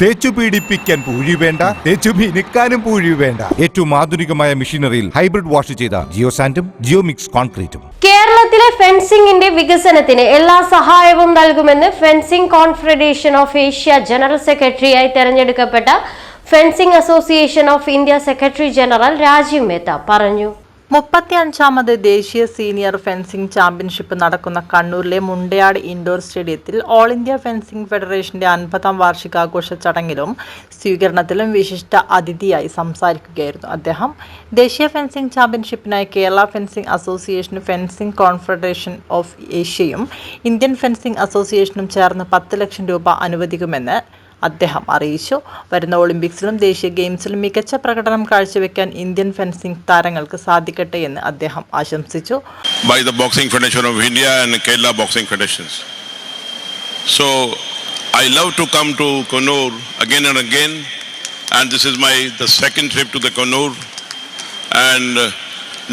തേച്ചു പീഡിപ്പിക്കാൻ പൂഴി വേണ്ട, തേച്ചു മിനുക്കാനും പൂഴി വേണ്ട. ഏറ്റവും ആധുനികമായ മെഷീനറിയിൽ ഹൈബ്രിഡ് വാഷ് ചെയ്ത ജിയോ സാൻഡും ജിയോ മിക്സ് കോൺക്രീറ്റും. കേരളത്തിലെ ഫെൻസിംഗിന്റെ വികസനത്തിന് എല്ലാ സഹായവും നൽകുമെന്ന് fencing confederation of Asia general സെക്രട്ടറിയായി തെരഞ്ഞെടുക്കപ്പെട്ട fencing association of India secretary general Rajeev Mehta പറഞ്ഞു. 35ാമത് ദേശീയ സീനിയർ ഫെൻസിംഗ് ചാമ്പ്യൻഷിപ്പ് നടക്കുന്ന കണ്ണൂരിലെ മുണ്ടയാട് ഇൻഡോർ സ്റ്റേഡിയത്തിൽ ഓൾ ഇന്ത്യ ഫെൻസിംഗ് ഫെഡറേഷന്റെ 50ാം വാർഷികാഘോഷ ചടങ്ങിലും സ്വീകരണത്തിലും വിശിഷ്ട അതിഥിയായി സംസാരിക്കുകയായിരുന്നു അദ്ദേഹം. ദേശീയ ഫെൻസിംഗ് ചാമ്പ്യൻഷിപ്പിനായി കേരള ഫെൻസിംഗ് അസോസിയേഷനും ഫെൻസിംഗ് കോൺഫെഡറേഷൻ ഓഫ് ഏഷ്യയും ഇന്ത്യൻ ഫെൻസിംഗ് അസോസിയേഷനും ചേർന്ന് 10 ലക്ഷം രൂപ അനുവദിക്കുമെന്ന് അദ്ദേഹം അറിയിച്ചു. വരുന്ന ഒളിമ്പിക്സിലും ദേശീയ ഗെയിംസിലും മികച്ച പ്രകടനം കാഴ്ചവെക്കാൻ ഇന്ത്യൻ ഫെൻസിംഗ് താരങ്ങൾക്ക് സാധിക്കട്ടെ എന്ന് അദ്ദേഹം ആശംസിച്ചു. By the Boxing Federation of India and Kerala Boxing Federations. So I love to come to Kannur again and again, and this is the second trip to the Kannur, and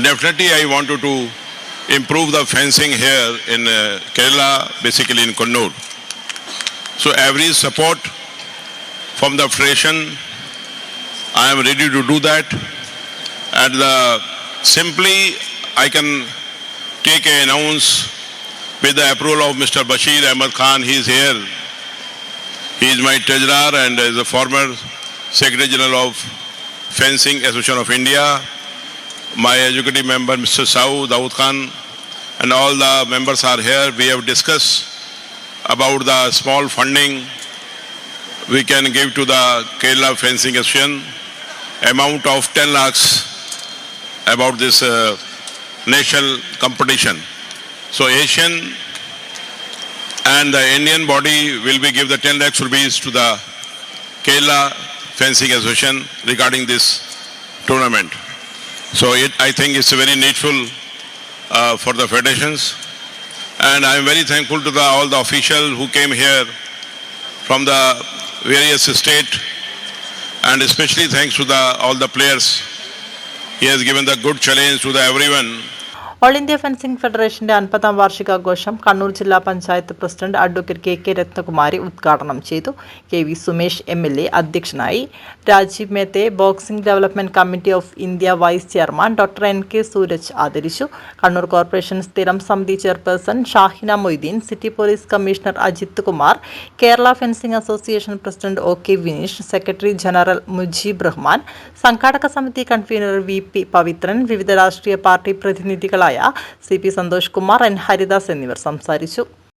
definitely I wanted to improve the fencing here in Kerala, basically in Kannur. So every support from the federation, I am ready to do that. And simply I can take an announce with the approval of Mr. Bashir Ahmed Khan. He is here. He is my treasurer and is a former Secretary General of Fencing Association of India. My executive member Mr. Daud Khan and all the members are here. We have discussed about the small funding we can give to the Kerala Fencing Association, amount of 10 lakhs about this national competition. So Asian and the Indian body will be give the 10 lakhs rupees to the Kerala Fencing Association regarding this tournament. So I think it's very needful for the federations. And I am very thankful to all the officials who came here from the various states, and especially thanks to all the players. He has given the good challenge to everyone. All India fencing ഫെഡറേഷന്റെ 50ാം വാർഷികാഘോഷം കണ്ണൂർ ജില്ലാ panchayat president advocate K Ratnakumari ഉദ്ഘാടനം ചെയ്തു. KV Sumesh MLA അധ്യക്ഷനായി. Rajeev Mehta boxing development committee of India vice chairman doctor NK Sooraj ആദരിച്ചു. Kannur corporation സ്ഥിരം സമിതി chairperson Shahina Moideen, city police commissioner Ajith Kumar, Kerala fencing association president OK Vineesh, secretary general Mujeeb Rahman, സംഘാടക സമിതി കൺവീനർ VP പവിത്രൻ, വിവിധ രാഷ്ട്രീയ പാർട്ടി പ്രതിനിധികളായ CP സന്തോഷ് കുമാർ, N ഹരിദാസ് എന്നിവർ സംസാരിച്ചു.